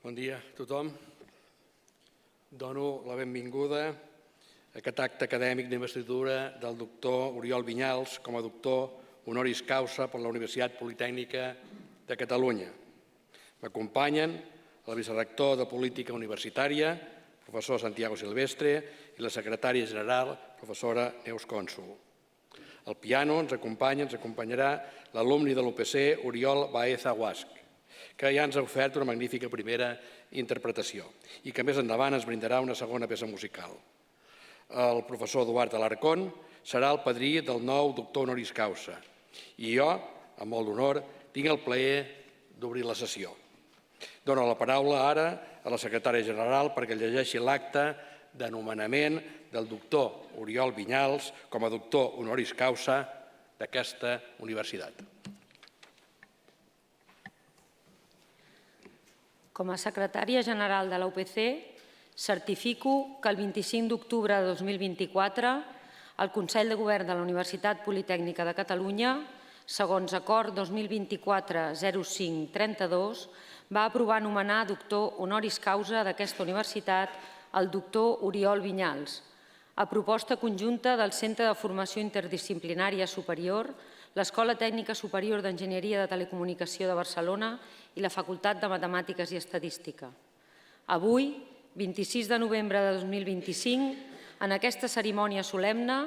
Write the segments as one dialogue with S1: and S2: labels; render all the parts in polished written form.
S1: Bon dia a tothom. Dono la benvinguda a aquest acte acadèmic d'investidura del doctor Oriol Vinyals com a doctor honoris causa per la Universitat Politècnica de Catalunya. M'acompanyen el vicerector de Política Universitària, professor Santiago Silvestre, i la secretària general, professora Neus Cònsul. Al piano ens acompanyarà l'alumni de l'UPC, Oriol Baeza Guasch, que ja ens ha ofert una magnífica primera interpretació i que més endavant ens brindarà una segona peça musical. El professor Eduard Alarcón serà el padrí del nou doctor honoris causa i jo, amb molt d'honor, tinc el plaer d'obrir la sessió. Dono la paraula ara a la secretària general perquè llegeixi l'acte de nomenament del doctor Oriol Vinyals com a doctor honoris causa d'aquesta universitat.
S2: Com a secretària general de la UPC, certifico que el 25 d'octubre de 2024 el Consell de Govern de la Universitat Politècnica de Catalunya, segons acord 2024-05-32, va aprovar nomenar doctor honoris causa d'aquesta universitat el doctor Oriol Vinyals, a proposta conjunta del Centre de Formació Interdisciplinària Superior, l'Escola Tècnica Superior d'Enginyeria de Telecomunicació de Barcelona i la Facultat de Matemàtiques i Estadística. Avui, 26 de novembre de 2025, en aquesta cerimònia solemne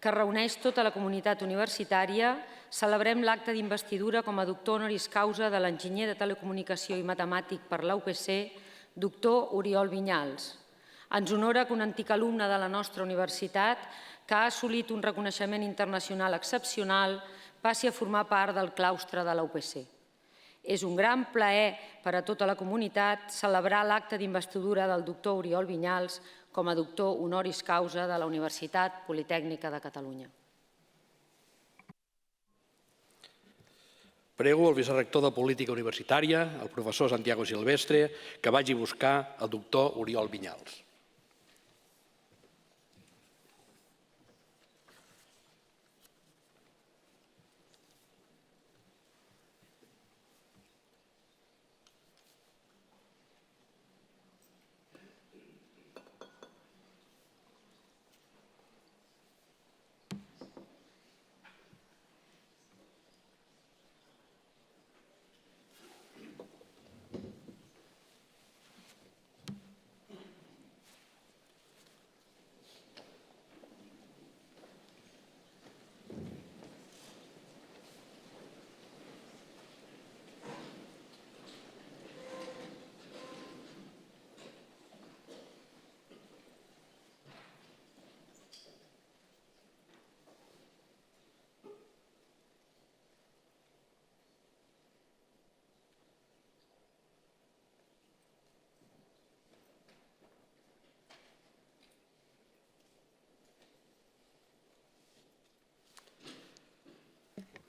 S2: que reuneix tota la comunitat universitària, celebrem l'acte d'investidura com a doctor honoris causa de l'enginyer de telecomunicació i matemàtic per la UPC, doctor Oriol Vinyals. Ens honora que un antic alumne de la nostra universitat, que ha assolit un reconeixement internacional excepcional, passi a formar part del claustre de la UPC. És un gran plaer per a tota la comunitat celebrar l'acte d'investidura del doctor Oriol Vinyals com a doctor honoris causa de la Universitat Politècnica de Catalunya.
S1: Prego el vicerector de Política Universitària, el professor Santiago Silvestre, que vagi a buscar el doctor Oriol Vinyals.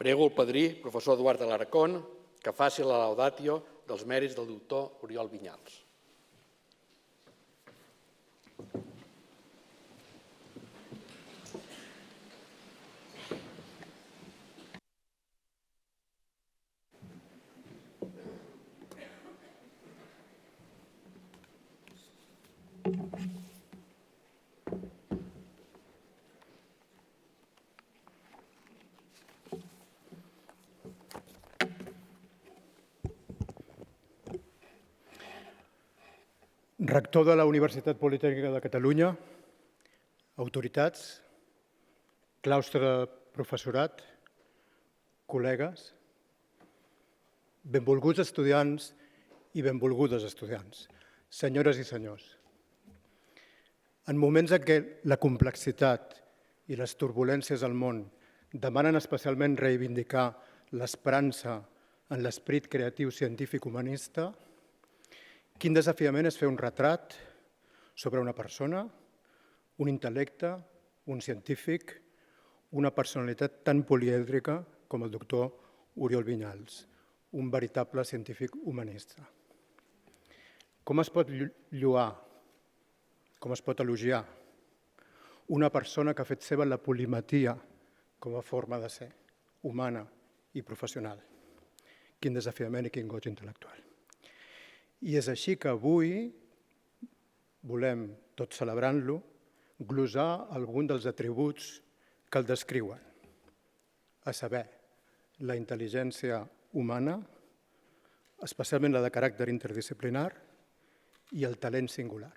S1: Prego el padrí, professor Eduard Alarcón, que faci la laudatio dels mèrits del doctor Oriol Vinyals.
S3: Rector de la Universitat Politècnica de Catalunya, autoritats, claustre de professorat, col·legues, benvolguts estudiants i benvolgudes estudiants, senyores i senyors. En moments en què la complexitat i les turbulències al món demanen especialment reivindicar l'esperança en l'esperit creatiu científic humanista, quin desafiament és fer un retrat sobre una persona, un intel·lecte, un científic, una personalitat tan polièdrica com el doctor Oriol Vinyals, un veritable científic humanista. Com es pot lloar, com es pot elogiar una persona que ha fet seva la polimatia com a forma de ser, humana i professional? Quin desafiament i quin goig intel·lectual. I és així que avui volem, tot celebrant-lo, glosar algun dels atributs que el descriuen, a saber, la intel·ligència humana, especialment la de caràcter interdisciplinar, i el talent singular.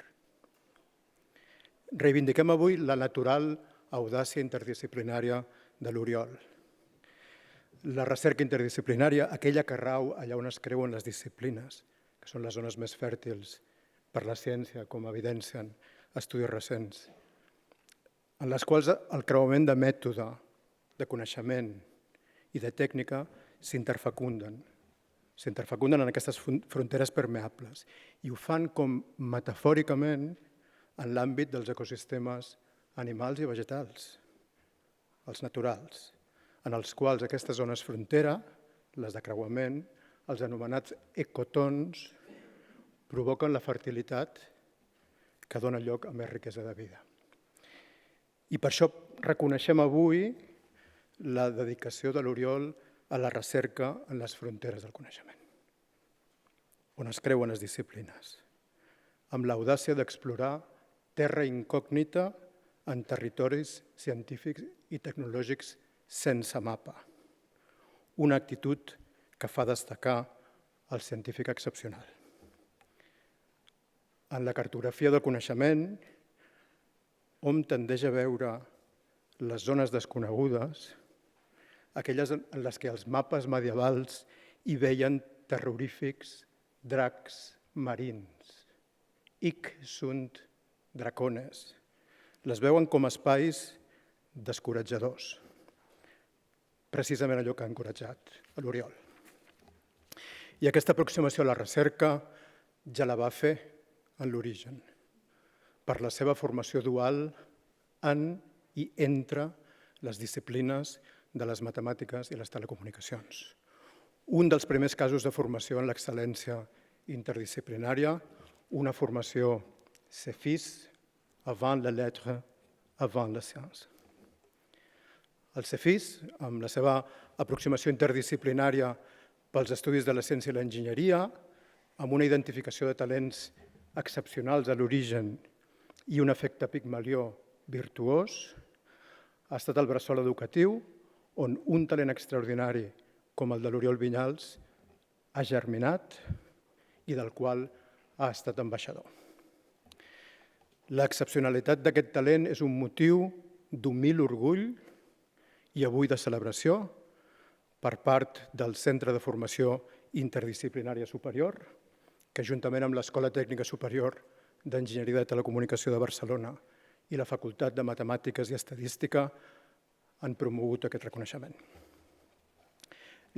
S3: Reivindiquem avui la natural audàcia interdisciplinària de l'Oriol. La recerca interdisciplinària, aquella que rau allà on es creuen les disciplines, que són les zones més fèrtils per la ciència, com evidencien estudis recents, en les quals el creuament de mètode, de coneixement i de tècnica s'interfecunden en aquestes fronteres permeables i ho fan com metafòricament en l'àmbit dels ecosistemes animals i vegetals, els naturals, en els quals aquestes zones frontera, les de creuament, els anomenats ecotons, provoquen la fertilitat que dona lloc a més riquesa de vida. I per això reconeixem avui la dedicació de l'Oriol a la recerca en les fronteres del coneixement, on es creuen les disciplines, amb l'audàcia d'explorar terra incògnita en territoris científics i tecnològics sense mapa, una actitud que fa destacar el científic excepcional. En la cartografia del coneixement, hom tendeix a veure les zones desconegudes, aquelles en les que els mapes medievals hi veien terrorífics dracs marins, hic sunt dracones. Les veuen com espais descoratjadors, precisament allò que ha encoratjat a l'Oriol. I aquesta aproximació a la recerca ja la va fer en l'origen, per la seva formació dual en i entre les disciplines de les matemàtiques i les telecomunicacions. Un dels primers casos de formació en l'excel·lència interdisciplinària, una formació CEFIS, avant la lettre, avant la science. El CEFIS, amb la seva aproximació interdisciplinària pels estudis de la ciència i l'enginyeria, amb una identificació de talents excepcionals a l'origen i un efecte Pigmalió virtuós, ha estat el bressol educatiu on un talent extraordinari com el de l'Oriol Vinyals ha germinat i del qual ha estat ambaixador. L'excepcionalitat d'aquest talent és un motiu d'humil orgull i avui de celebració per part del Centre de Formació Interdisciplinària Superior, que juntament amb l'Escola Tècnica Superior d'Enginyeria de Telecomunicació de Barcelona i la Facultat de Matemàtiques i Estadística han promogut aquest reconeixement.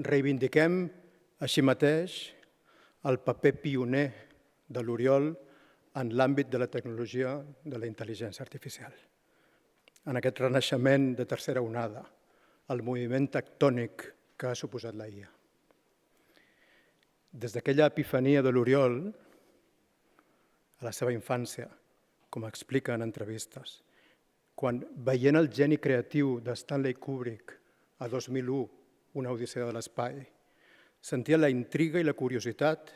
S3: Reivindiquem, així mateix, el paper pioner de l'Oriol en l'àmbit de la tecnologia de la intel·ligència artificial. En aquest renaixement de tercera onada, el moviment tectònic que ha suposat la IA. Des d'aquella epifania de l'Oriol, a la seva infància, com explica en entrevistes, quan veient el geni creatiu de Stanley Kubrick a 2001, Una odissea de l'espai, sentia la intriga i la curiositat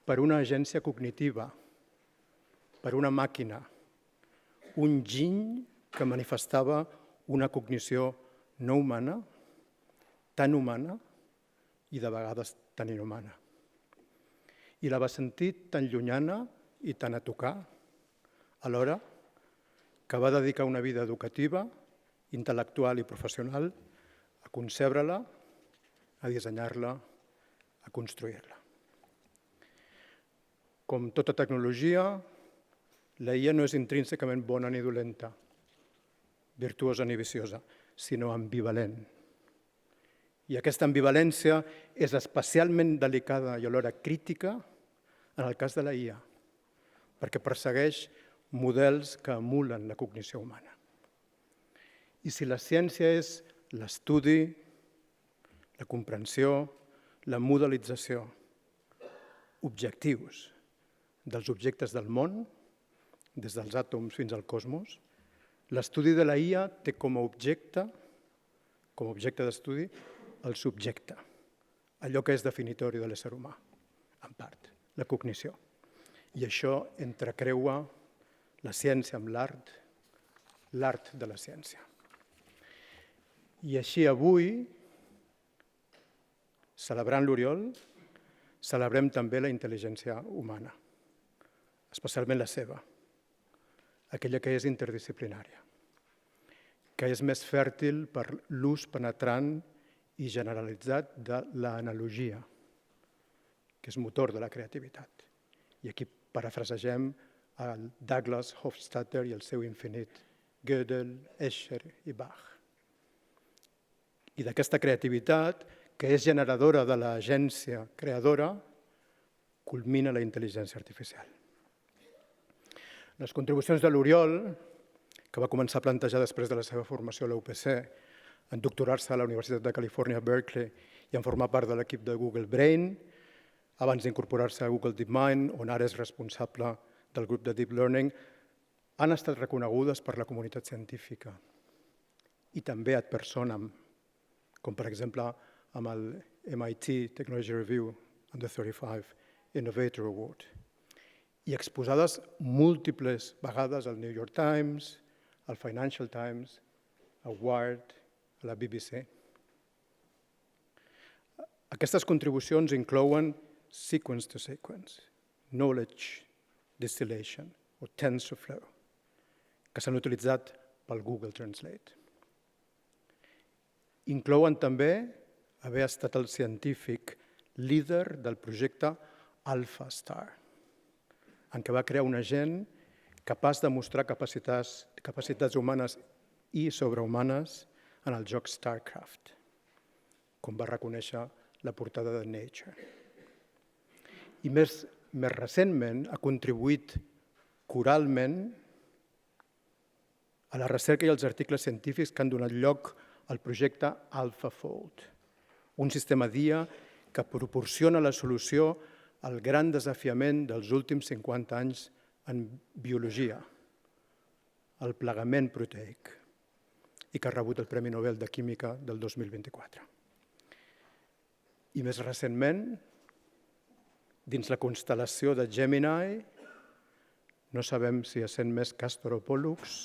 S3: per una agència cognitiva, per una màquina, un giny que manifestava una cognició no humana, tan humana i de vegades tan inhumana. I la va sentir tan llunyana i tan a tocar, alhora que va dedicar una vida educativa, intel·lectual i professional a concebre-la, a dissenyar-la, a construir-la. Com tota tecnologia, la IA no és intrínsecament bona ni dolenta, virtuosa ni viciosa, sinó ambivalent. I aquesta ambivalència és especialment delicada i alhora crítica en el cas de la IA, perquè persegueix models que emulen la cognició humana. I si la ciència és l'estudi, la comprensió, la modelització, objectius dels objectes del món, des dels àtoms fins al cosmos, l'estudi de la IA té com a objecte d'estudi, el subjecte, allò que és definitori de l'ésser humà, en part, la cognició. I això entrecreua la ciència amb l'art, l'art de la ciència. I així avui, celebrant l'Oriol, celebrem també la intel·ligència humana, especialment la seva, aquella que és interdisciplinària, que és més fèrtil per l'ús penetrant i generalitzat de l'analogia, que és motor de la creativitat. I aquí parafrasegem el Douglas Hofstadter i el seu infinit, Gödel, Escher i Bach. I d'aquesta creativitat, que és generadora de l'agència creadora, culmina la intel·ligència artificial. Les contribucions de l'Oriol, que va començar a plantejar després de la seva formació a la UPC, en doctorar-se a la Universitat de Califòrnia, Berkeley, i en formar part de l'equip de Google Brain, abans d'incorporar-se a Google DeepMind, on ara és responsable del grup de Deep Learning, han estat reconegudes per la comunitat científica i també ad personam, com per exemple amb el MIT Technology Review and the 35 Innovator Award, i exposades múltiples vegades al New York Times, al Financial Times, a Wired, a la BBC. Aquestes contribucions inclouen sequence to sequence, knowledge distillation o TensorFlow, que s'han utilitzat pel Google Translate. Inclouen també haver estat el científic líder del projecte AlphaStar, en què va crear un agent capaç de mostrar capacitats humanes i sobrehumanes en el joc StarCraft, com va reconèixer la portada de Nature. I més recentment ha contribuït coralment a la recerca i als articles científics que han donat lloc al projecte AlphaFold, un sistema d'IA que proporciona la solució al gran desafiament dels últims 50 anys en biologia, el plegament proteic, i que ha rebut el Premi Nobel de Química del 2024. I més recentment, dins la constel·lació de Gemini, no sabem si essent més Castor o Pòl·lux,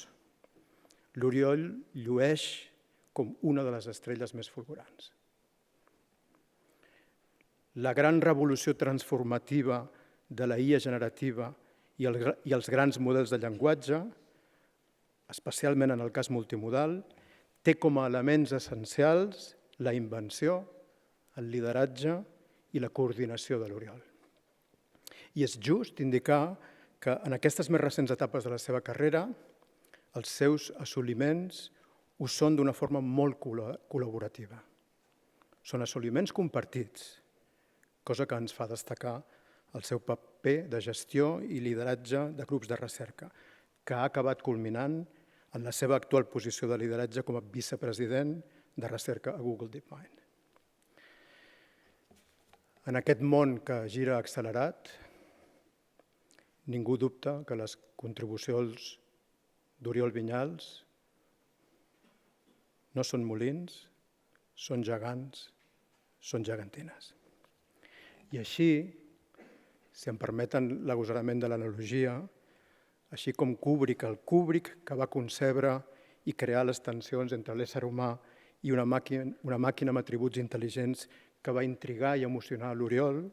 S3: l'Oriol llueix com una de les estrelles més fulgurants. La gran revolució transformativa de la IA generativa i els grans models de llenguatge, especialment en el cas multimodal, té com a elements essencials la invenció, el lideratge i la coordinació de l'Oriol. I és just indicar que en aquestes més recents etapes de la seva carrera, els seus assoliments ho són d'una forma molt col·laborativa. Són assoliments compartits, cosa que ens fa destacar el seu paper de gestió i lideratge de grups de recerca, que ha acabat culminant en la seva actual posició de lideratge com a vicepresident de recerca a Google DeepMind. En aquest món que gira accelerat, ningú dubta que les contribucions d'Oriol Vinyals no són molins, són gegants, són gegantines. I així, si em permeten l'agosarament de l'analogia, així com Kubrick, el Kubrick que va concebre i crear les tensions entre l'ésser humà i una màquina amb atributs intel·ligents que va intrigar i emocionar l'Oriol,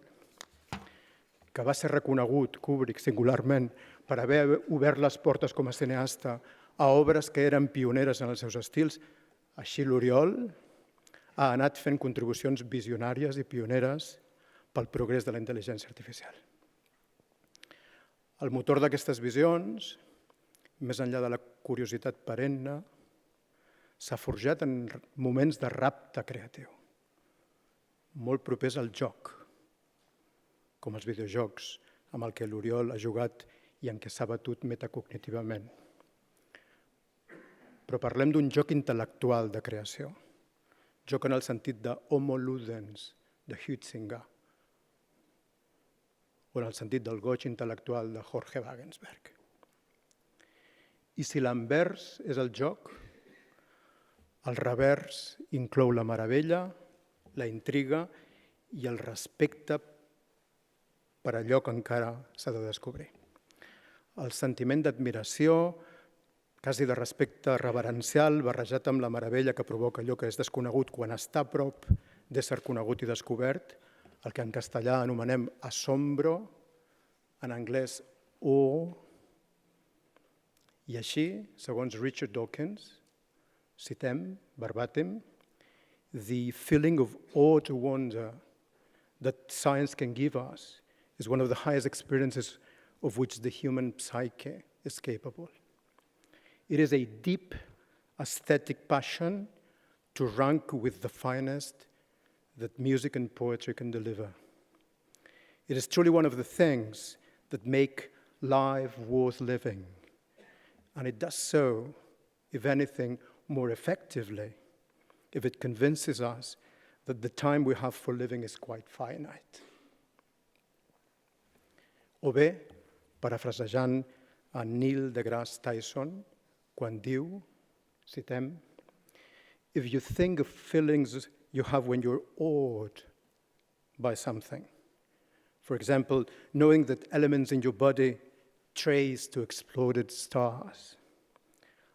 S3: que va ser reconegut, Kubrick, singularment, per haver obert les portes com a cineasta a obres que eren pioneres en els seus estils, així l'Oriol ha anat fent contribucions visionàries i pioneres pel progrés de la intel·ligència artificial. El motor d'aquestes visions, més enllà de la curiositat perenne, s'ha forjat en moments de rapte creatiu, molt propers al joc, com els videojocs amb el que l'Oriol ha jugat i en què s'ha batut metacognitivament. Però parlem d'un joc intel·lectual de creació, joc en el sentit de homo ludens, de Huizinga, o en el sentit del goig intel·lectual de Jorge Wagensberg. I si l'anvers és el joc, el revers inclou la meravella, la intriga i el respecte per allò que encara s'ha de descobrir. El sentiment d'admiració, quasi de respecte reverencial, barrejat amb la meravella que provoca allò que és desconegut quan està a prop d'ésser conegut i descobert, el que en castellà anomenem assombro, en anglès awe, i així, segons Richard Dawkins, citem, verbatim, the feeling of awe to wonder that science can give us is one of the highest experiences of which the human psyche is capable. It is a deep aesthetic passion to rank with the finest that music and poetry can deliver. It is truly one of the things that make life worth living, and it does so, if anything, more effectively if it convinces us that the time we have for living is quite finite. O bé, parafrasejant a Neil deGrasse Tyson, quan diu, citem, if you think of feelings you have when you're awed by something, for example, knowing that elements in your body trace to exploded stars,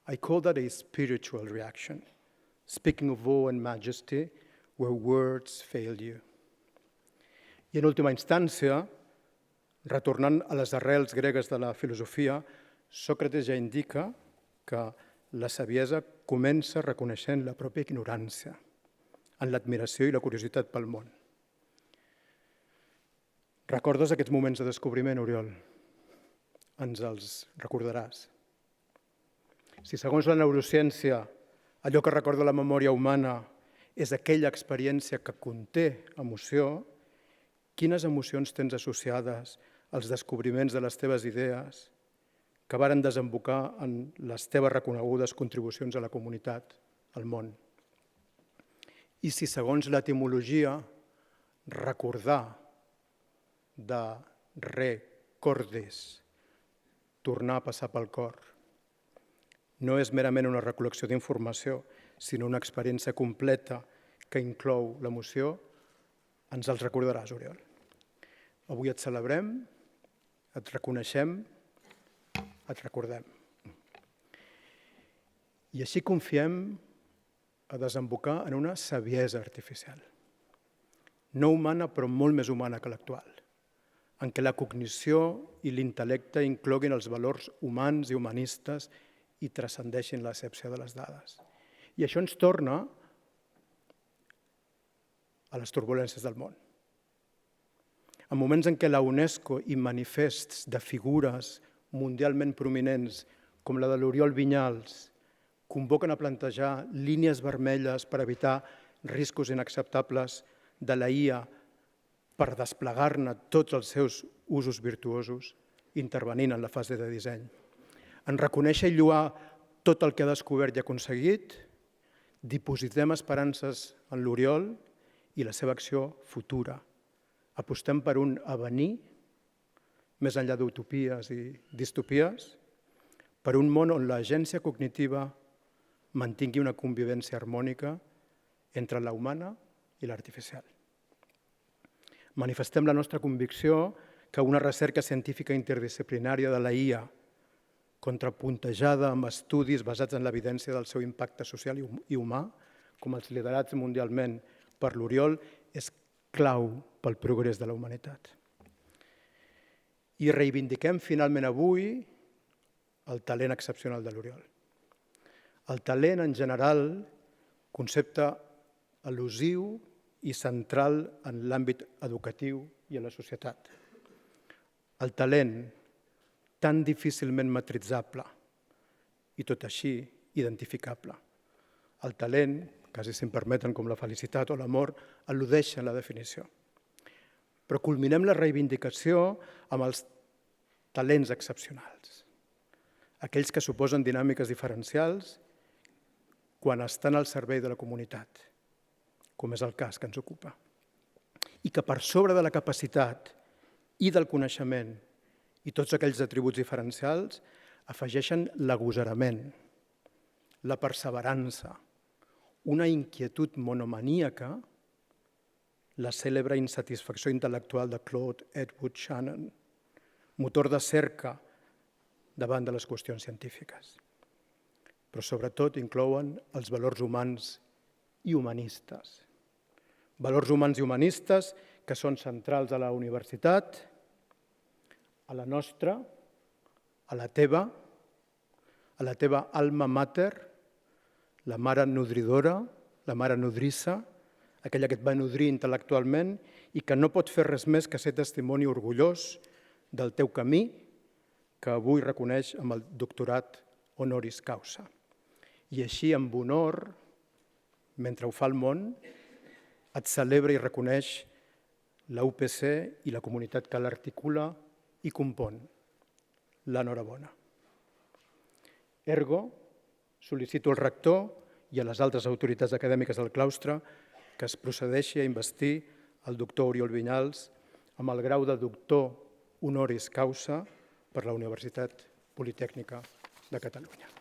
S3: I call that a spiritual reaction, speaking of awe and majesty where words fail you. I en última instància, retornant a les arrels gregues de la filosofia, Sòcrates ja indica que la saviesa comença reconeixent la pròpia ignorància, en l'admiració i la curiositat pel món. Recordes aquests moments de descobriment, Oriol? Ens els recordaràs. Si segons la neurociència allò que recorda la memòria humana és aquella experiència que conté emoció, quines emocions tens associades als descobriments de les teves idees que varen desembocar en les teves reconegudes contribucions a la comunitat, al món? I si, segons l'etimologia, recordar de recordis, tornar a passar pel cor, no és merament una recol·lecció d'informació, sinó una experiència completa que inclou l'emoció, ens els recordaràs, Oriol. Avui et celebrem, et reconeixem, et recordem. I així confiem a desembocar en una saviesa artificial, no humana però molt més humana que l'actual, en què la cognició i l'intel·lecte incloguin els valors humans i humanistes i transcendeixin l'asepsia de les dades. I això ens torna a les turbulències del món. En moments en què la UNESCO i manifests de figures mundialment prominents, com la de l'Oriol Vinyals, convoquen a plantejar línies vermelles per evitar riscos inacceptables de la IA per desplegar-ne tots els seus usos virtuosos, intervenint en la fase de disseny. En reconèixer i lloar tot el que ha descobert i aconseguit, dipositem esperances en l'Oriol i la seva acció futura. Apostem per un avenir, més enllà d'utopies i distopies, per un món on l'agència cognitiva mantingui una convivència harmònica entre la humana i l'artificial. Manifestem la nostra convicció que una recerca científica interdisciplinària de la IA, contrapuntejada amb estudis basats en l'evidència del seu impacte social i humà, com els liderats mundialment per l'Oriol, és clau pel progrés de la humanitat. I reivindiquem finalment avui el talent excepcional de l'Oriol. El talent, en general, concepte al·lusiu i central en l'àmbit educatiu i en la societat. El talent, tan difícilment matritzable i tot així identificable. El talent, quasi si em permeten com la felicitat o l'amor, al·ludeixen la definició. Però culminem la reivindicació amb els talents excepcionals, aquells que suposen dinàmiques diferencials quan estan al servei de la comunitat, com és el cas que ens ocupa, i que per sobre de la capacitat i del coneixement i tots aquells atributs diferencials afegeixen l'agosarament, la perseverança, una inquietud monomaníaca la cèlebre insatisfacció intel·lectual de Claude Edward Shannon, motor de cerca davant de les qüestions científiques. Però sobretot inclouen els valors humans i humanistes. Valors humans i humanistes que són centrals a la universitat, a la nostra, a la teva alma mater, la mare nodridora, la mare nodrissa, aquella que et va nodrir intel·lectualment i que no pot fer res més que ser testimoni orgullós del teu camí, que avui reconeix amb el doctorat honoris causa. I així, amb honor, mentre ho fa el món, et celebra i reconeix la UPC i la comunitat que l'articula i compon. L'enhorabona. Ergo, sol·licito al rector i a les altres autoritats acadèmiques del claustre que es procedeixi a investir el doctor Oriol Vinyals amb el grau de doctor honoris causa per la Universitat Politècnica de Catalunya.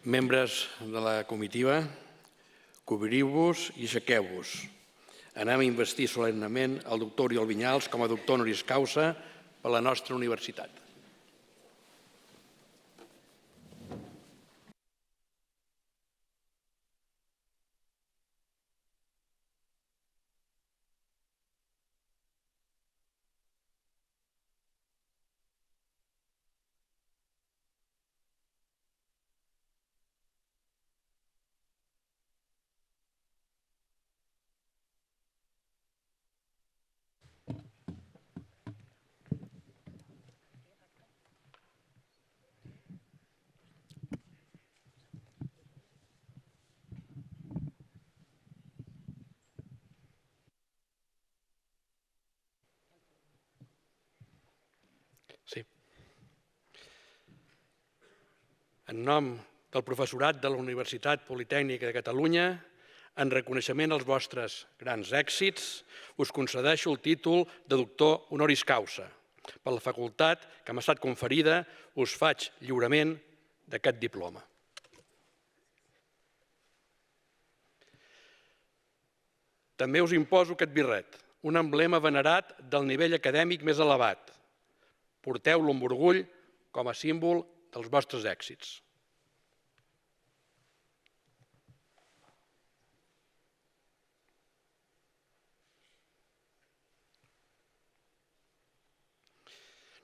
S1: Membres de la comitiva, cobriu-vos i aixequeu-vos. Anem a investir solemnement el doctor Oriol Vinyals com a doctor honoris causa per la nostra universitat. Sí. En nom del professorat de la Universitat Politècnica de Catalunya, en reconeixement als vostres grans èxits, us concedeixo el títol de doctor honoris causa. Per la facultat que m'ha estat conferida, us faig lliurament d'aquest diploma. També us imposo aquest birret, un emblema venerat del nivell acadèmic més elevat. Porteu-lo amb orgull com a símbol dels vostres èxits.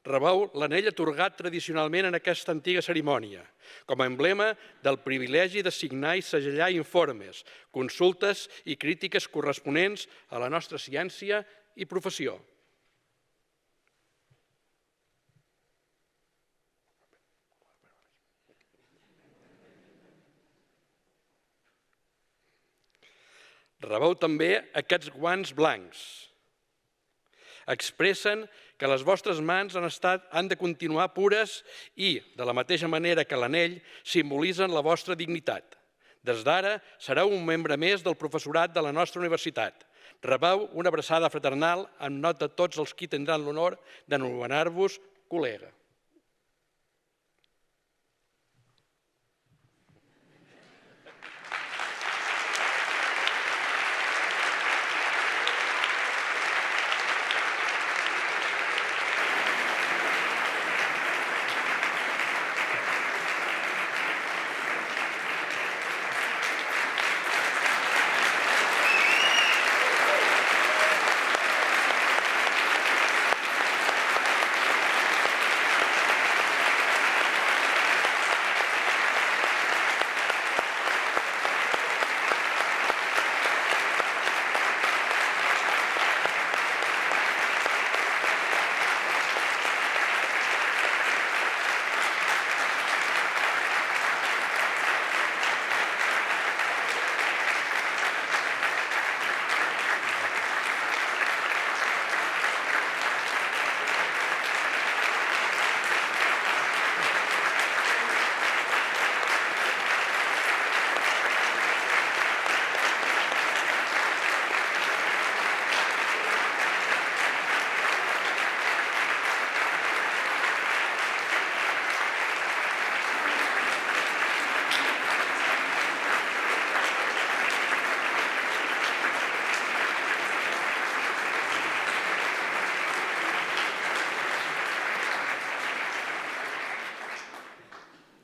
S1: Rebeu l'anell atorgat tradicionalment en aquesta antiga cerimònia, com a emblema del privilegi de signar i segellar informes, consultes i crítiques corresponents a la nostra ciència i professió. Rebeu també aquests guants blancs. Expressen que les vostres mans han de continuar pures i, de la mateixa manera que l'anell, simbolitzen la vostra dignitat. Des d'ara sereu un membre més del professorat de la nostra universitat. Rebeu una abraçada fraternal en nom de tots els qui tindran l'honor d'anomenar-vos col·lega.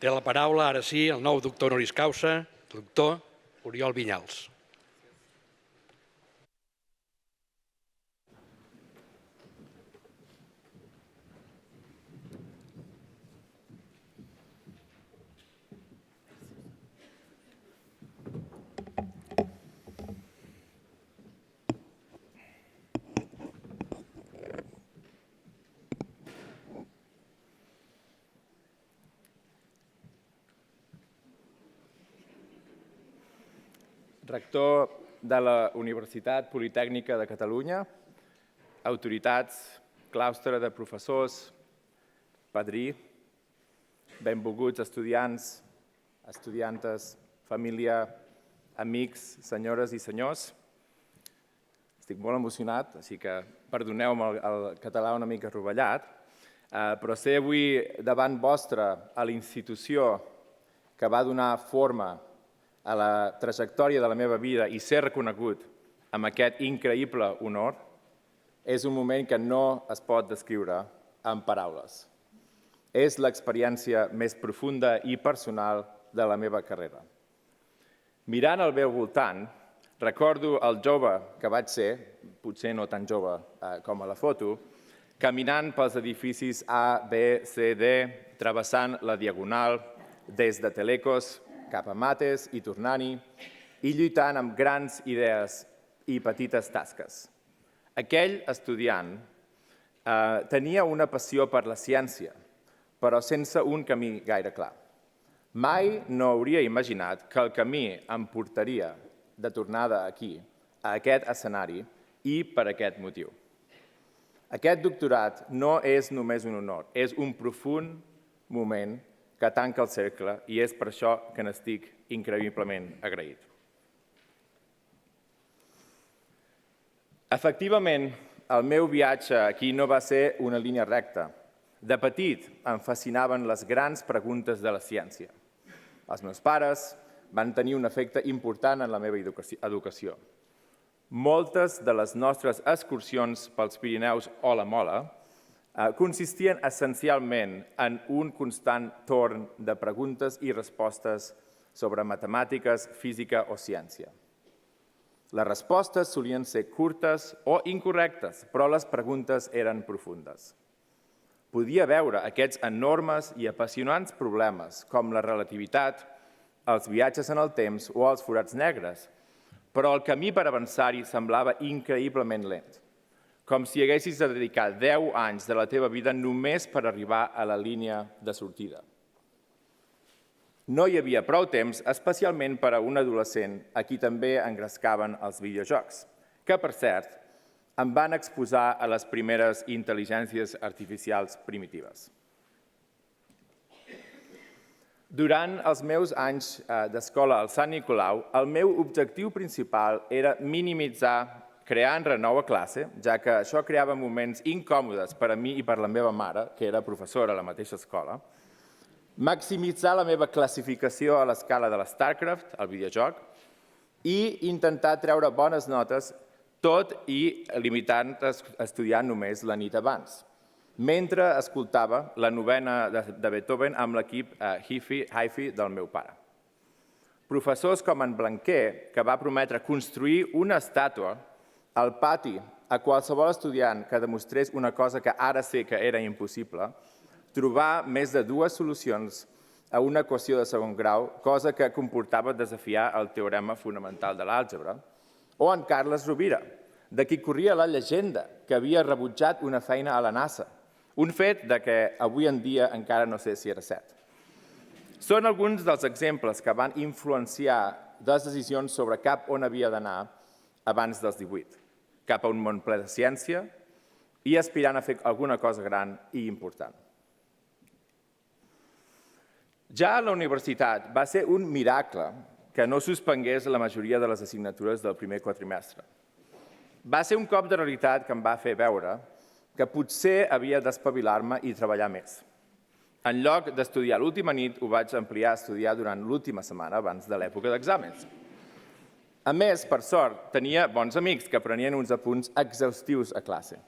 S1: Té la paraula, ara sí, el nou doctor honoris causa, el doctor Oriol Vinyals.
S4: Rector de la Universitat Politècnica de Catalunya, autoritats, claustre de professors, padrí, benvolguts estudiants, estudiantes, família, amics, senyores i senyors. Estic molt emocionat, així que perdoneu-me el català una mica rovellat, però ser avui davant vostre a la institució que va donar forma a la trajectòria de la meva vida i ser reconegut amb aquest increïble honor, és un moment que no es pot descriure en paraules. És l'experiència més profunda i personal de la meva carrera. Mirant al meu voltant, recordo el jove que vaig ser, potser no tan jove com a la foto, caminant pels edificis A, B, C, D, travessant la Diagonal, des de Telecos cap a Mates i tornant-hi, i lluitant amb grans idees i petites tasques. Aquell estudiant tenia una passió per la ciència, però sense un camí gaire clar. Mai no hauria imaginat que el camí em portaria de tornada aquí, a aquest escenari, i per aquest motiu. Aquest doctorat no és només un honor, és un profund moment que tanca el cercle i és per això que n'estic increïblement agraït. Efectivament, el meu viatge aquí no va ser una línia recta. De petit em fascinaven les grans preguntes de la ciència. Els meus pares van tenir un efecte important en la meva educació. Moltes de les nostres excursions pels Pirineus o la Mola consistien essencialment en un constant torn de preguntes i respostes sobre matemàtiques, física o ciència. Les respostes solien ser curtes o incorrectes, però les preguntes eren profundes. Podia veure aquests enormes i apassionants problemes, com la relativitat, els viatges en el temps o els forats negres, però el camí per avançar-hi semblava increïblement lent, com si haguessis de dedicar 10 anys de la teva vida només per arribar a la línia de sortida. No hi havia prou temps, especialment per a un adolescent a qui també engrescaven els videojocs, que, per cert, em van exposar a les primeres intel·ligències artificials primitives. Durant els meus anys d'escola al Sant Nicolau, el meu objectiu principal era minimitzar creant renou a classe, ja que això creava moments incòmodes per a mi i per la meva mare, que era professora a la mateixa escola, maximitzar la meva classificació a l'escala de l'StarCraft, el videojoc, i intentar treure bones notes, tot i limitant a estudiar només la nit abans, mentre escoltava la novena de Beethoven amb l'equip Hi-Fi del meu pare. Professors com en Blanquer, que va prometre construir una estàtua al pati a qualsevol estudiant que demostrés una cosa que ara sé que era impossible, trobar més de 2 solucions a una equació de segon grau, cosa que comportava desafiar el teorema fonamental de l'àlgebra, o en Carles Rovira, de qui corria la llegenda que havia rebutjat una feina a la NASA, un fet de què avui en dia encara no sé si era cert. Són alguns dels exemples que van influenciar les decisions sobre cap on havia d'anar abans dels 18, cap a un món ple de ciència i aspirant a fer alguna cosa gran i important. Ja a la universitat va ser un miracle que no suspengués la majoria de les assignatures del primer quatrimestre. Va ser un cop de realitat que em va fer veure que potser havia d'espavilar-me i treballar més. En lloc d'estudiar l'última nit, ho vaig ampliar a estudiar durant l'última setmana abans de l'època d'exàmens. A més, per sort, tenia bons amics que prenien uns apunts exhaustius a classe,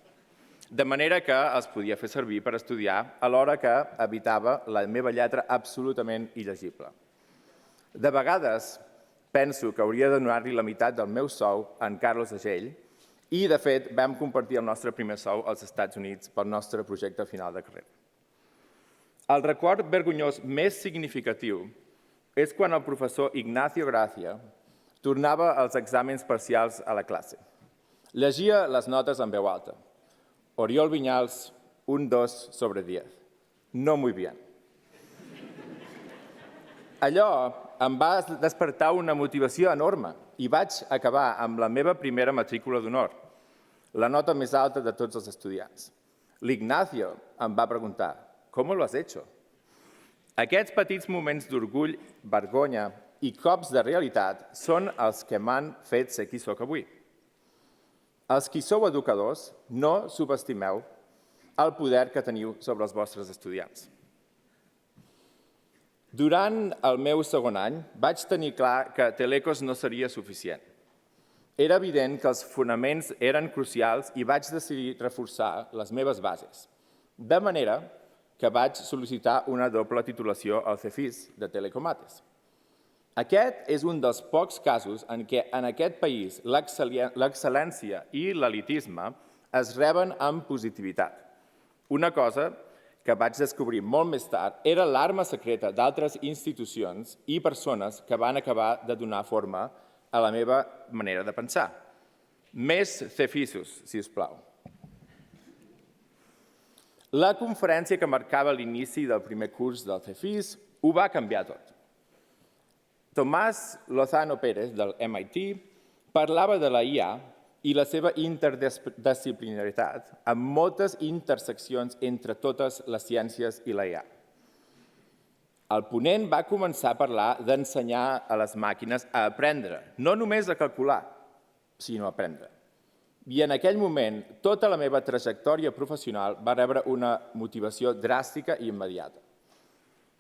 S4: de manera que els podia fer servir per estudiar alhora que evitava la meva lletra absolutament il·legible. De vegades penso que hauria de donar-li la meitat del meu sou a en Carlos Agell i, de fet, vam compartir el nostre primer sou als Estats Units pel nostre projecte final de carrera. El record vergonyós més significatiu és quan el professor Ignacio Gracia tornava als exàmens parcials a la classe. Llegia les notes en veu alta. Oriol Viñals, un 2 sobre 10. No muy bien. Allò em va despertar una motivació enorme i vaig acabar amb la meva primera matrícula d'honor, la nota més alta de tots els estudiants. L'Ignacio em va preguntar, ¿cómo lo has hecho? Aquests petits moments d'orgull, vergonya i cops de realitat són els que m'han fet ser qui soc avui. Els qui sou educadors, no subestimeu el poder que teniu sobre els vostres estudiants. Durant el meu segon any vaig tenir clar que Telecos no seria suficient. Era evident que els fonaments eren crucials i vaig decidir reforçar les meves bases, de manera que vaig sol·licitar una doble titulació al CEFIS de Telecomates. Aquest és un dels pocs casos en què en aquest país l'excel·lència i l'elitisme es reben amb positivitat. Una cosa que vaig descobrir molt més tard era l'arma secreta d'altres institucions i persones que van acabar de donar forma a la meva manera de pensar. Més CEFISos, si us plau. La conferència que marcava l'inici del primer curs del CEFIS ho va canviar tot. Tomás Lozano Pérez, del MIT, parlava de la IA i la seva interdisciplinaritat amb moltes interseccions entre totes les ciències i la IA. El ponent va començar a parlar d'ensenyar a les màquines a aprendre, no només a calcular, sinó a aprendre. I en aquell moment, tota la meva trajectòria professional va rebre una motivació dràstica i immediata.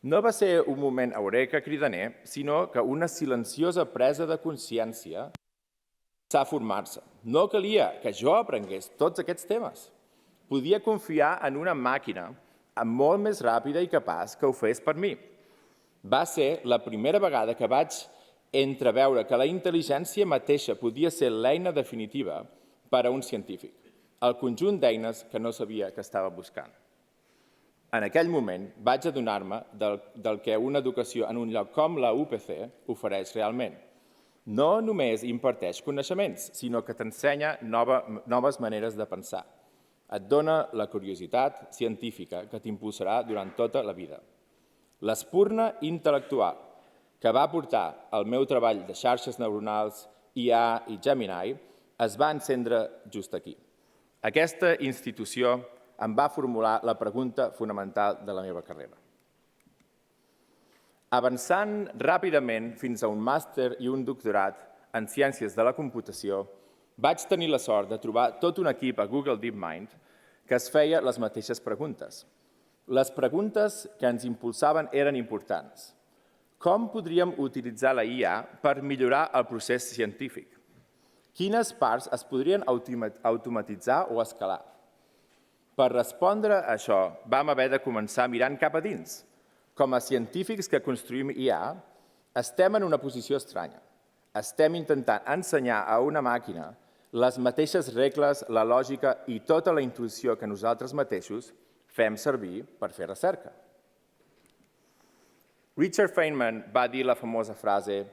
S4: No va ser un moment eureka cridaner, sinó que una silenciosa presa de consciència a formar-se. No calia que jo aprengués tots aquests temes. Podia confiar en una màquina molt més ràpida i capaç que ho fes per mi. Va ser la primera vegada que vaig entreveure que la intel·ligència mateixa podia ser l'eina definitiva per a un científic, el conjunt d'eines que no sabia que estava buscant. En aquell moment vaig adonar-me del que una educació en un lloc com la UPC ofereix realment. No només imparteix coneixements, sinó que t'ensenya noves maneres de pensar. Et dona la curiositat científica que t'impulsarà durant tota la vida. L'espurna intel·lectual que va portar el meu treball de xarxes neuronals, IA i Gemini es va encendre just aquí. Aquesta institució em va formular la pregunta fonamental de la meva carrera. Avançant ràpidament fins a un màster i un doctorat en ciències de la computació, vaig tenir la sort de trobar tot un equip a Google DeepMind que es feia les mateixes preguntes. Les preguntes que ens impulsaven eren importants. Com podríem utilitzar la IA per millorar el procés científic? Quines parts es podrien automatitzar o escalar? Per respondre a això, vam haver de començar mirant cap a dins. Com a científics que construïm IA, estem en una posició estranya. Estem intentant ensenyar a una màquina les mateixes regles, la lògica i tota la intuïció que nosaltres mateixos fem servir per fer recerca. Richard Feynman va dir la famosa frase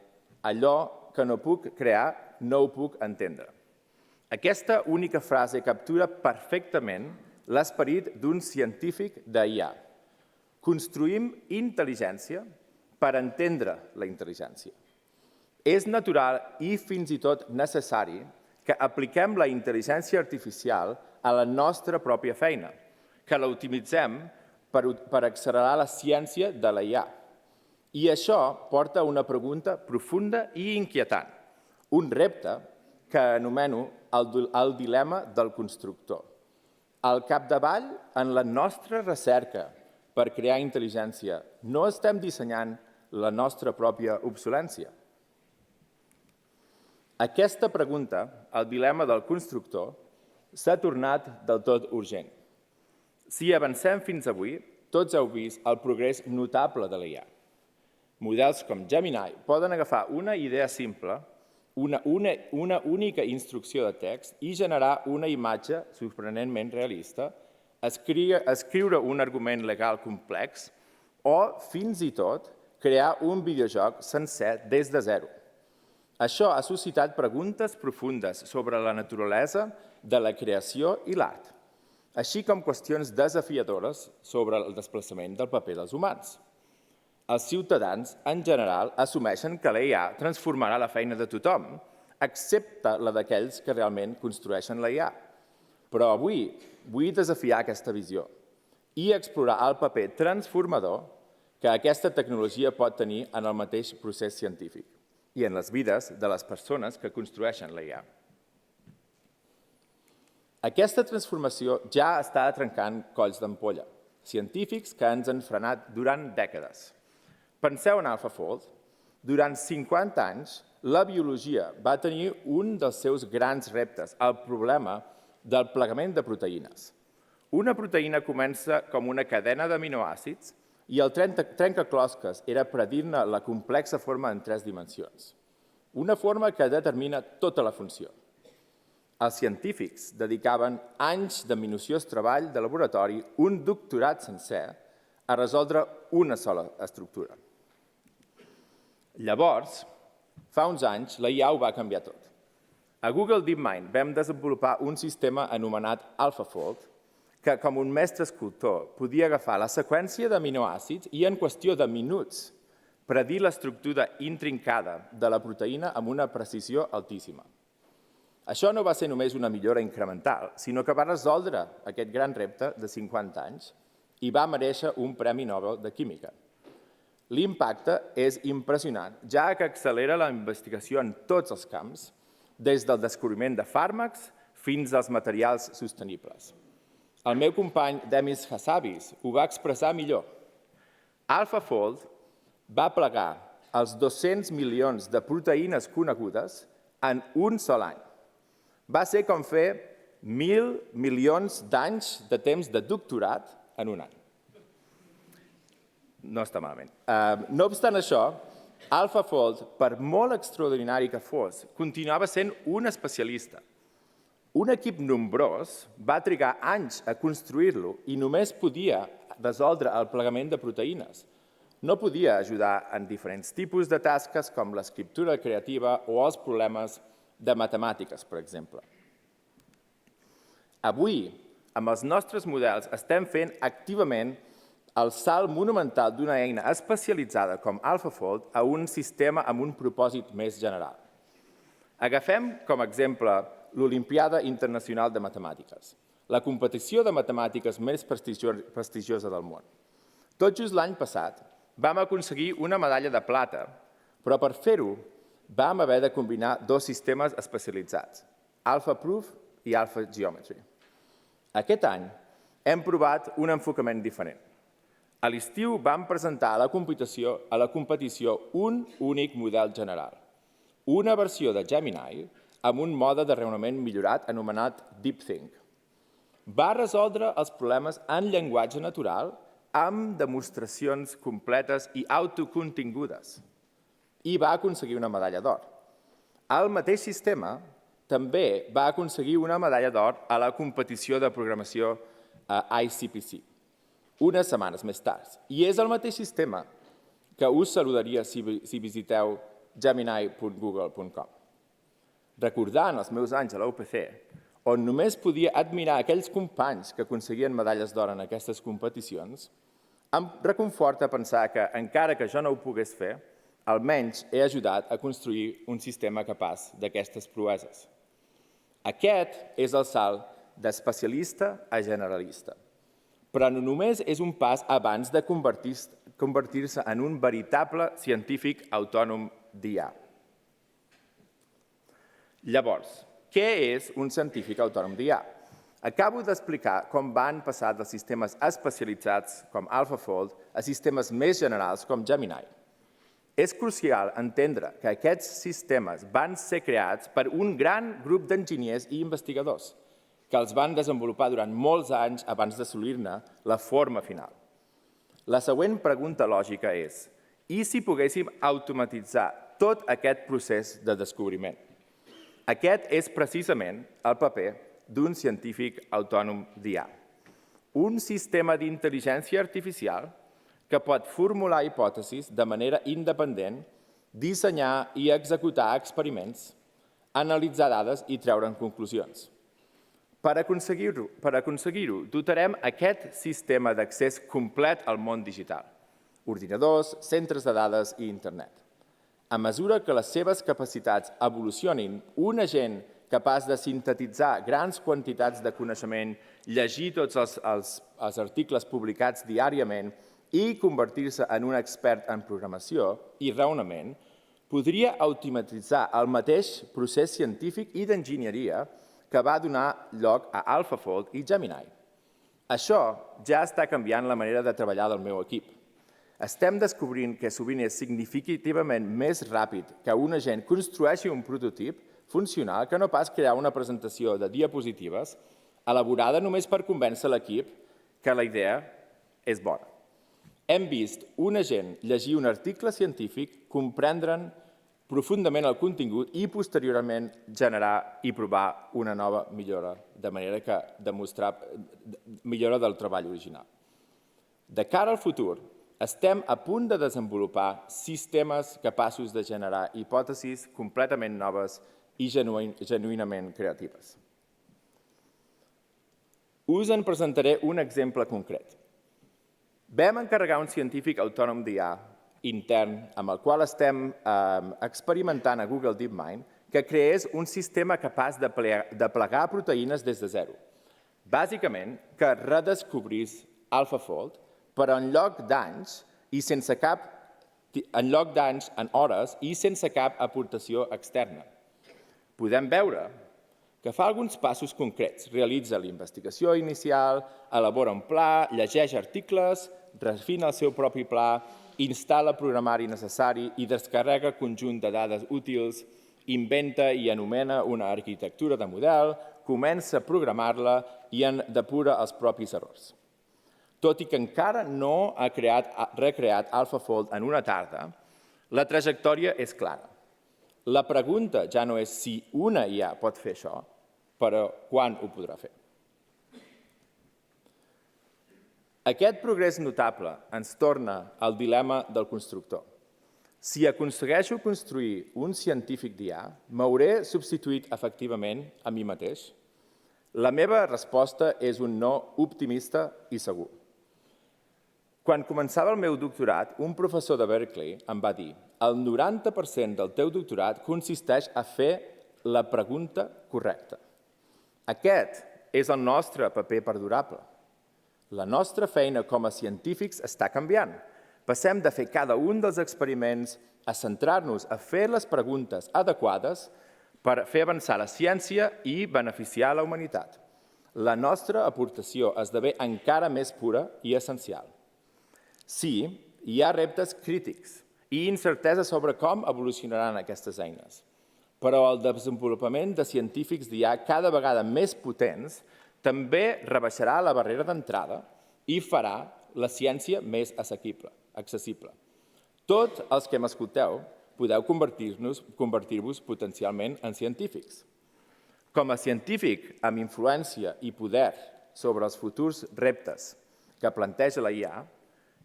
S4: «Allò que no puc crear, no ho puc entendre». Aquesta única frase captura perfectament l'esperit d'un científic d'IA. Construïm intel·ligència per entendre la intel·ligència. És natural i fins i tot necessari que apliquem la intel·ligència artificial a la nostra pròpia feina, que l'optimitzem per accelerar la ciència de la IA. I això porta a una pregunta profunda i inquietant, un repte que anomeno el dilema del constructor. Al capdavall, en la nostra recerca per crear intel·ligència, no estem dissenyant la nostra pròpia obsolència. Aquesta pregunta, el dilema del constructor, s'ha tornat del tot urgent. Si avancem fins avui, tots heu vist el progrés notable de l'IA. Models com Gemini poden agafar una idea simple, una única instrucció de text i generar una imatge sorprenentment realista, escriure un argument legal complex o, fins i tot, crear un videojoc sencer des de zero. Això ha suscitat preguntes profundes sobre la naturalesa de la creació i l'art, així com qüestions desafiadores sobre el desplaçament del paper dels humans. Els ciutadans, en general, assumeixen que la IA transformarà la feina de tothom, excepte la d'aquells que realment construeixen la IA. Però avui vull desafiar aquesta visió i explorar el paper transformador que aquesta tecnologia pot tenir en el mateix procés científic i en les vides de les persones que construeixen la IA. Aquesta transformació ja està trencant colls d'ampolla, científics que ens han frenat durant dècades. Penseu en AlphaFold. Durant 50 anys, la biologia va tenir un dels seus grans reptes, el problema del plegament de proteïnes. Una proteïna comença com una cadena d'aminoàcids i el trencaclosques era predir-ne la complexa forma en 3 dimensions. Una forma que determina tota la funció. Els científics dedicaven anys de minuciós treball de laboratori, un doctorat sencer, a resoldre una sola estructura. Llavors, fa uns anys, la IA ho va canviar tot. A Google DeepMind vam desenvolupar un sistema anomenat AlphaFold que, com un mestre escultor, podia agafar la seqüència d'aminoàcids i, en qüestió de minuts, predir l'estructura intrincada de la proteïna amb una precisió altíssima. Això no va ser només una millora incremental, sinó que va resoldre aquest gran repte de 50 anys i va merèixer un Premi Nobel de Química. L'impacte és impressionant, ja que accelera la investigació en tots els camps, des del descobriment de fàrmacs fins als materials sostenibles. El meu company Demis Hassabis ho va expressar millor. AlphaFold va plegar els 200 milions de proteïnes conegudes en un sol any. Va ser com fer 1.000 milions d'anys de temps de doctorat en un any. No està malament. No obstant això, AlphaFold, per molt extraordinari que fos, continuava sent un especialista. Un equip nombrós va trigar anys a construir-lo i només podia resoldre el plegament de proteïnes. No podia ajudar en diferents tipus de tasques com l'escriptura creativa o els problemes de matemàtiques, per exemple. Avui, amb els nostres models, estem fent activament el salt monumental d'una eina especialitzada com AlphaFold a un sistema amb un propòsit més general. Agafem com a exemple l'Olimpiada Internacional de Matemàtiques, la competició de matemàtiques més prestigiosa del món. Tot just l'any passat vam aconseguir una medalla de plata, però per fer-ho vam haver de combinar 2 sistemes especialitzats, AlphaProof i AlphaGeometry. Aquest any hem provat un enfocament diferent. A l'estiu vam presentar a la competició un únic model general, una versió de Gemini amb un mode de raonament millorat anomenat DeepThink. Va resoldre els problemes en llenguatge natural amb demostracions completes i autocontingudes i va aconseguir una medalla d'or. El mateix sistema també va aconseguir una medalla d'or a la competició de programació ICPC, unes setmanes més tard. I és el mateix sistema que us saludaria si visiteu gemini.google.com. Recordant els meus anys a la UPC, on només podia admirar aquells companys que aconseguien medalles d'or en aquestes competicions, em reconforta pensar que, encara que jo no ho pogués fer, almenys he ajudat a construir un sistema capaç d'aquestes proeses. Aquest és el salt d'especialista a generalista. Però no només és un pas abans de convertir-se en un veritable científic autònom d'IA. Llavors, què és un científic autònom d'IA? Acabo d'explicar com van passar dels sistemes especialitzats com AlphaFold a sistemes més generals com Gemini. És crucial entendre que aquests sistemes van ser creats per un gran grup d'enginyers i investigadors, que els van desenvolupar durant molts anys abans d'assolir-ne la forma final. La següent pregunta lògica és: i si poguéssim automatitzar tot aquest procés de descobriment? Aquest és precisament el paper d'un científic autònom d'IA. Un sistema d'intel·ligència artificial que pot formular hipòtesis de manera independent, dissenyar i executar experiments, analitzar dades i treure'n conclusions. Per aconseguir-ho, dotarem aquest sistema d'accés complet al món digital, ordinadors, centres de dades i internet. A mesura que les seves capacitats evolucionin, un agent capaç de sintetitzar grans quantitats de coneixement, llegir tots els articles publicats diàriament i convertir-se en un expert en programació i raonament, podria automatitzar el mateix procés científic i d'enginyeria que va donar lloc a AlphaFold i Gemini. Això ja està canviant la manera de treballar del meu equip. Estem descobrint que sovint és significativament més ràpid que un agent construeixi un prototip funcional que no pas crear una presentació de diapositives elaborada només per convèncer l'equip que la idea és bona. Hem vist un agent llegir un article científic, comprendre'n profundament el contingut i posteriorment generar i provar una nova millora, de manera que demostrar millora del treball original. De cara al futur, estem a punt de desenvolupar sistemes capaços de generar hipòtesis completament noves i genuïnament creatives. Us en presentaré un exemple concret. Vam encarregar un científic autònom d'IA intern amb el qual estem experimentant a Google DeepMind que creés un sistema capaç de plegar proteïnes des de zero. Bàsicament, que redescobrís AlphaFold, però en lloc d'anys en hores i sense cap aportació externa. Podem veure que fa alguns passos concrets. Realitza la investigació inicial, elabora un pla, llegeix articles, refina el seu propi pla, instal·la programari necessari i descarrega conjunt de dades útils, inventa i anomena una arquitectura de model, comença a programar-la i en depura els propis errors. Tot i que encara no ha recreat AlphaFold en una tarda, la trajectòria és clara. La pregunta ja no és si una IA pot fer això, però quan ho podrà fer. Aquest progrés notable ens torna al dilema del constructor. Si aconsegueixo construir un científic d'IA, m'hauré substituït efectivament a mi mateix? La meva resposta és un no optimista i segur. Quan començava el meu doctorat, un professor de Berkeley em va dir: el 90% del teu doctorat consisteix a fer la pregunta correcta. Aquest és el nostre paper perdurable. La nostra feina com a científics està canviant. Passem de fer cada un dels experiments a centrar-nos a fer les preguntes adequades per fer avançar la ciència i beneficiar la humanitat. La nostra aportació esdevé encara més pura i essencial. Sí, hi ha reptes crítics i incertesa sobre com evolucionaran aquestes eines, però el desenvolupament de científics d'IA cada vegada més potents també rebaixarà la barrera d'entrada i farà la ciència més accessible. Tots els que m'escolteu podeu convertir-vos potencialment en científics. Com a científic amb influència i poder sobre els futurs reptes que planteja la IA,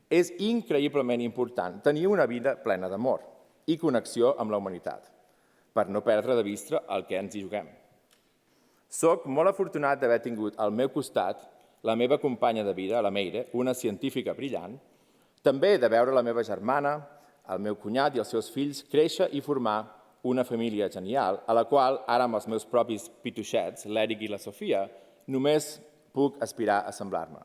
S4: és increïblement important tenir una vida plena d'amor i connexió amb la humanitat, per no perdre de vista el que ens hi juguem. Soc molt afortunat d'haver tingut al meu costat la meva companya de vida, la Meire, una científica brillant, també de veure la meva germana, el meu cunyat i els seus fills créixer i formar una família genial, a la qual ara amb els meus propis pituixets, l'Eric i la Sofia, només puc aspirar a semblar-me.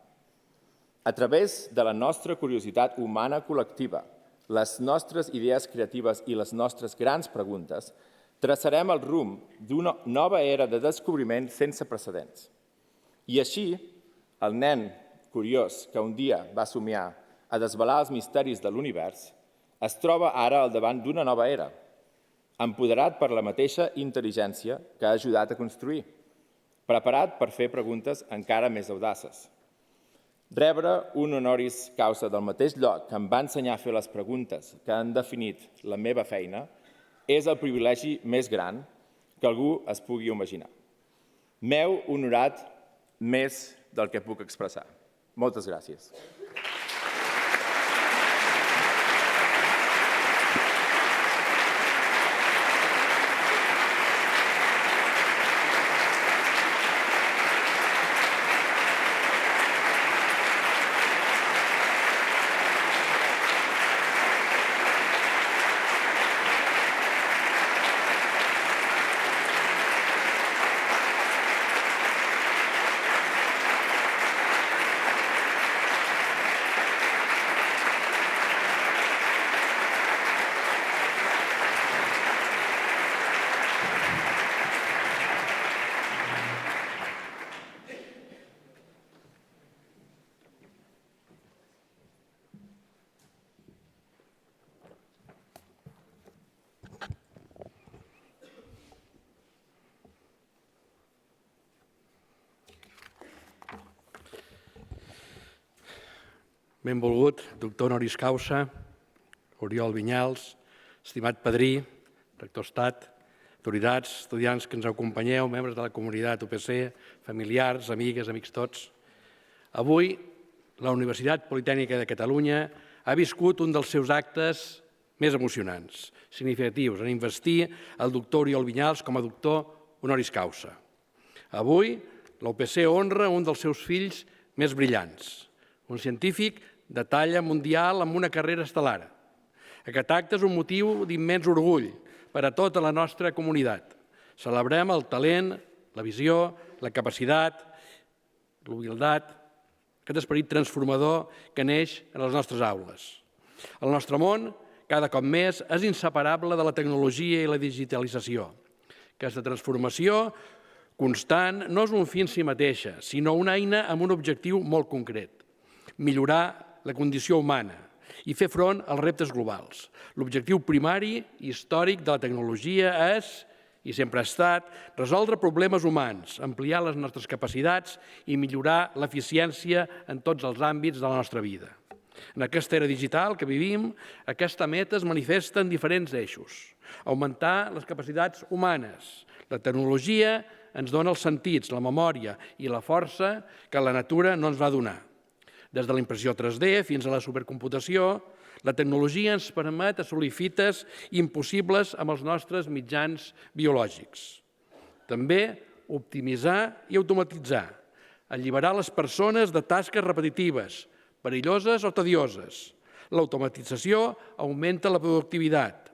S4: A través de la nostra curiositat humana col·lectiva, les nostres idees creatives i les nostres grans preguntes, traçarem el rumb d'una nova era de descobriment sense precedents. I així, el nen curiós que un dia va somiar a desvelar els misteris de l'univers es troba ara al davant d'una nova era, empoderat per la mateixa intel·ligència que ha ajudat a construir, preparat per fer preguntes encara més audaces. Rebre un honoris causa del mateix lloc que em va ensenyar a fer les preguntes que han definit la meva feina és el privilegi més gran que algú es pugui imaginar. M'heu honorat més del que puc expressar. Moltes gràcies.
S1: Benvolgut doctor honoris causa, Oriol Vinyals, estimat padrí, rector Estat, autoritats, estudiants que ens acompanyeu, membres de la comunitat UPC, familiars, amigues, amics tots. Avui, la Universitat Politècnica de Catalunya ha viscut un dels seus actes més emocionants, significatius, en investir el doctor Oriol Vinyals com a doctor honoris causa. Avui, la UPC honra un dels seus fills més brillants, un científic de talla mundial amb una carrera estel·lar. Aquest acte és un motiu d'immens orgull per a tota la nostra comunitat. Celebrem el talent, la visió, la capacitat, l'humilitat, aquest esperit transformador que neix en les nostres aules. El nostre món, cada cop més, és inseparable de la tecnologia i la digitalització. Aquesta transformació constant no és un fi en si mateixa, sinó una eina amb un objectiu molt concret: millorar la condició humana i fer front als reptes globals. L'objectiu primari i històric de la tecnologia és, i sempre ha estat, resoldre problemes humans, ampliar les nostres capacitats i millorar l'eficiència en tots els àmbits de la nostra vida. En aquesta era digital que vivim, aquesta meta es manifesta en diferents eixos. Augmentar les capacitats humanes. La tecnologia ens dona els sentits, la memòria i la força que la natura no ens va donar. Des de la impressió 3D fins a la supercomputació, la tecnologia ens permet assolir fites impossibles amb els nostres mitjans biològics. També optimitzar i automatitzar, alliberar les persones de tasques repetitives, perilloses o tedioses. L'automatització augmenta la productivitat,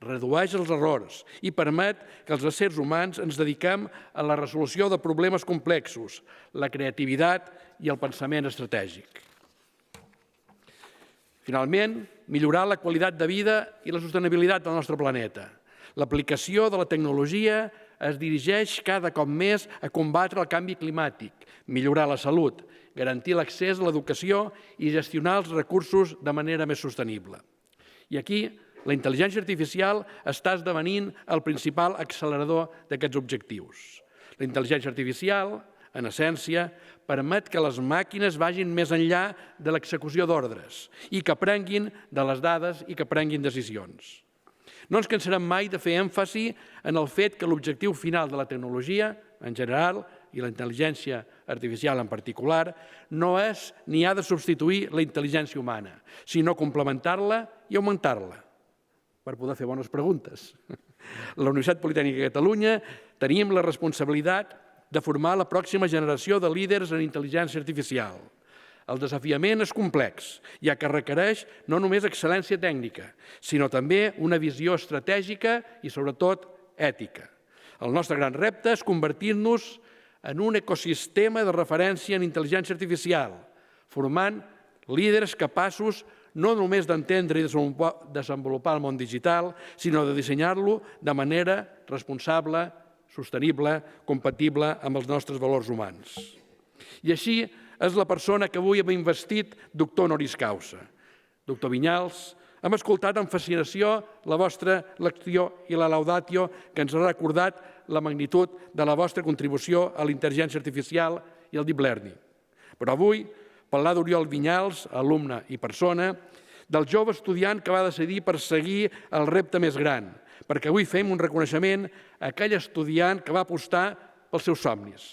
S1: redueix els errors i permet que els éssers humans ens dediquem a la resolució de problemes complexos, la creativitat i el pensament estratègic. Finalment, millorar la qualitat de vida i la sostenibilitat del nostre planeta. L'aplicació de la tecnologia es dirigeix cada cop més a combatre el canvi climàtic, millorar la salut, garantir l'accés a l'educació i gestionar els recursos de manera més sostenible. I aquí, la intel·ligència artificial està esdevenint el principal accelerador d'aquests objectius. La intel·ligència artificial, en essència, permet que les màquines vagin més enllà de l'execució d'ordres i que aprenguin de les dades i que prenguin decisions. No ens cansarem mai de fer èmfasi en el fet que l'objectiu final de la tecnologia, en general, i la intel·ligència artificial en particular, no és ni ha de substituir la intel·ligència humana, sinó complementar-la i augmentar-la, per poder fer bones preguntes. La Universitat Politècnica de Catalunya tenim la responsabilitat de formar la pròxima generació de líders en intel·ligència artificial. El desafiament és complex, ja que requereix no només excel·lència tècnica, sinó també una visió estratègica i, sobretot, ètica. El nostre gran repte és convertir-nos en un ecosistema de referència en intel·ligència artificial, formant líders capaços no només d'entendre i desenvolupar el món digital, sinó de dissenyar-lo de manera responsable, sostenible, compatible amb els nostres valors humans. I així és la persona que avui hem investit doctor honoris causa. Doctor Vinyals, hem escoltat amb fascinació la vostra lecció i la laudatio que ens ha recordat la magnitud de la vostra contribució a la intel·ligència artificial i al deep learning. Però avui, parlar d'Oriol Vinyals, alumne i persona, del jove estudiant que va decidir perseguir el repte més gran, perquè avui fem un reconeixement a aquell estudiant que va apostar pels seus somnis.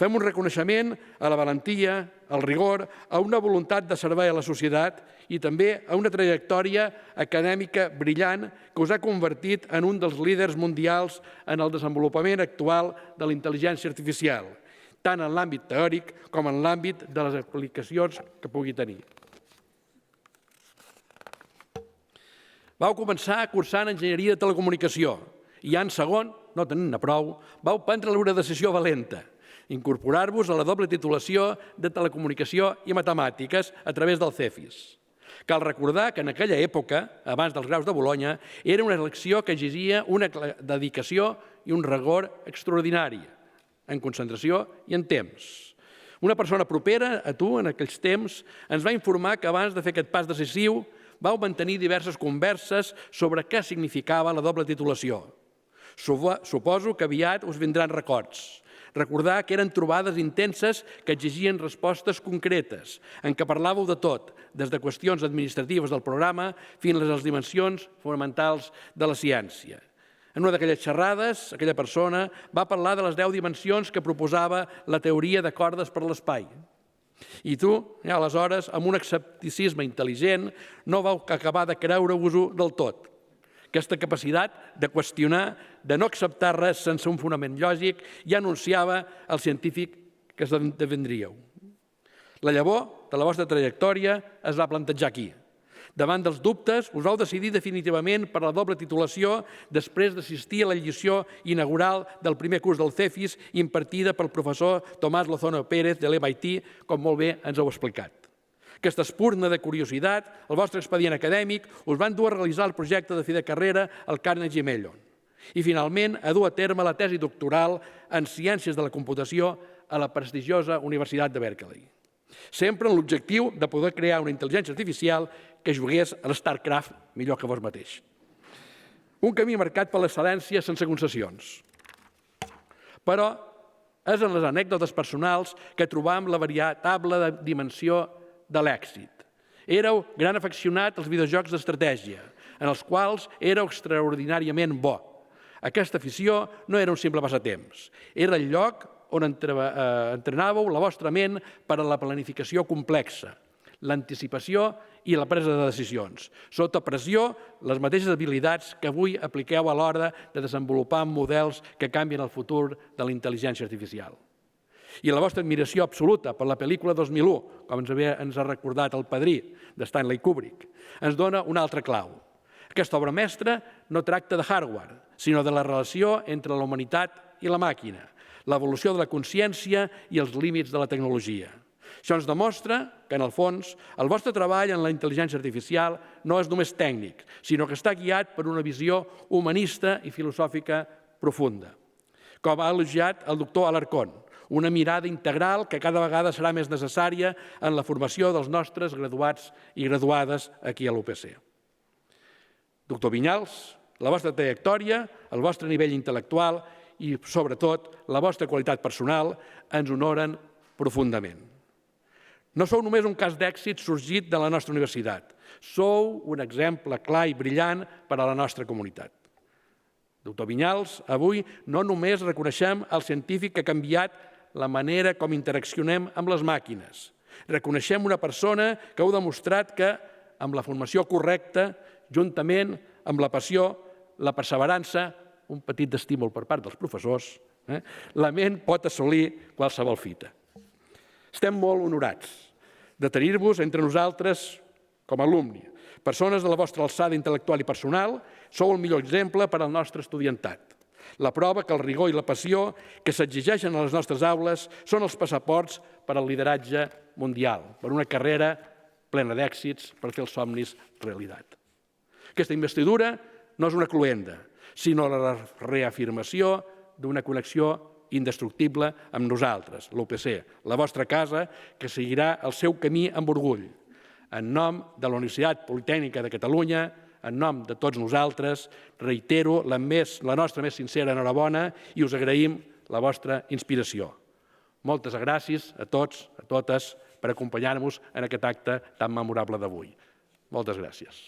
S1: Fem un reconeixement a la valentia, al rigor, a una voluntat de servei a la societat i també a una trajectòria acadèmica brillant que us ha convertit en un dels líders mundials en el desenvolupament actual de la intel·ligència artificial, tant en l'àmbit teòric com en l'àmbit de les aplicacions que pugui tenir. Vau començar cursant enginyeria de telecomunicació i ja en segon, no tenint-ne prou, vau prendre una decisió valenta, incorporar-vos a la doble titulació de telecomunicació i matemàtiques a través del CEFIS. Cal recordar que en aquella època, abans dels graus de Bolonya, era una elecció que exigia una dedicació i un rigor extraordinari, en concentració i en temps. Una persona propera a tu en aquells temps ens va informar que abans de fer aquest pas decisiu vau mantenir diverses converses sobre què significava la doble titulació. Suposo que aviat us vindran records. Recordar que eren trobades intenses que exigien respostes concretes, en què parlàveu de tot, des de qüestions administratives del programa fins a les dimensions fonamentals de la ciència. En una d'aquelles xerrades, aquella persona va parlar de les 10 dimensions que proposava la teoria de cordes per l'espai. I tu, aleshores, amb un escepticisme intel·ligent, no vau acabar de creure-vos-ho del tot. Aquesta capacitat de qüestionar, de no acceptar res sense un fonament lògic, ja anunciava el científic que esdevindríeu. La llavor de la vostra trajectòria es va plantejar aquí. Davant dels dubtes, us vau decidir definitivament per la doble titulació després d'assistir a la lliçó inaugural del primer curs del CEFIS impartida pel professor Tomàs Lozano Pérez de l'MIT, com molt bé ens heu explicat. Aquesta espurna de curiositat, el vostre expedient acadèmic, us van dur a realitzar el projecte de fi de carrera al Carnegie Mellon i, finalment, a dur a terme la tesi doctoral en Ciències de la Computació a la prestigiosa Universitat de Berkeley. Sempre amb l'objectiu de poder crear una intel·ligència artificial que jugués a l'StarCraft millor que vos mateix. Un camí marcat per l'excel·lència sense concessions. Però és en les anècdotes personals que trobam la veritable dimensió de l'èxit. Éreu gran afeccionat als videojocs d'estratègia, en els quals éreu extraordinàriament bo. Aquesta afició no era un simple passatemps, era el lloc on entrenàveu la vostra ment per a la planificació complexa, l'anticipació i la presa de decisions. Sota pressió, les mateixes habilitats que avui apliqueu a l'hora de desenvolupar models que canvien el futur de la intel·ligència artificial. I la vostra admiració absoluta per la pel·lícula 2001, com ens ha recordat el padrí de Stanley Kubrick, ens dona una altra clau. Aquesta obra mestra no tracta de hardware, sinó de la relació entre la humanitat i la màquina, l'evolució de la consciència i els límits de la tecnologia. Això ens demostra que, en el fons, el vostre treball en la intel·ligència artificial no és només tècnic, sinó que està guiat per una visió humanista i filosòfica profunda. Com ha elogiat el doctor Alarcón, una mirada integral que cada vegada serà més necessària en la formació dels nostres graduats i graduades aquí a l'UPC. Doctor Vinyals, la vostra trajectòria, el vostre nivell intel·lectual i, sobretot, la vostra qualitat personal ens honoren profundament. No sou només un cas d'èxit sorgit de la nostra universitat. Sou un exemple clar i brillant per a la nostra comunitat. Doctor Vinyals, avui no només reconeixem el científic que ha canviat la manera com interaccionem amb les màquines. Reconeixem una persona que heu demostrat que, amb la formació correcta, juntament amb la passió, la perseverança, un petit estímul per part dels professors, la ment pot assolir qualsevol fita. Estem molt honorats de tenir-vos entre nosaltres com a alumni. Persones de la vostra alçada intel·lectual i personal, sou el millor exemple per al nostre estudiantat. La prova que el rigor i la passió que s'exigeixen a les nostres aules són els passaports per al lideratge mundial, per una carrera plena d'èxits, per fer els somnis realitat. Aquesta investidura no és una cloenda, sinó la reafirmació d'una connexió indestructible amb nosaltres, l'UPC, la vostra casa, que seguirà el seu camí amb orgull. En nom de la Universitat Politècnica de Catalunya, en nom de tots nosaltres, reitero la nostra més sincera enhorabona i us agraïm la vostra inspiració. Moltes gràcies a tots, a totes, per acompanyar-nos en aquest acte tan memorable d'avui. Moltes gràcies.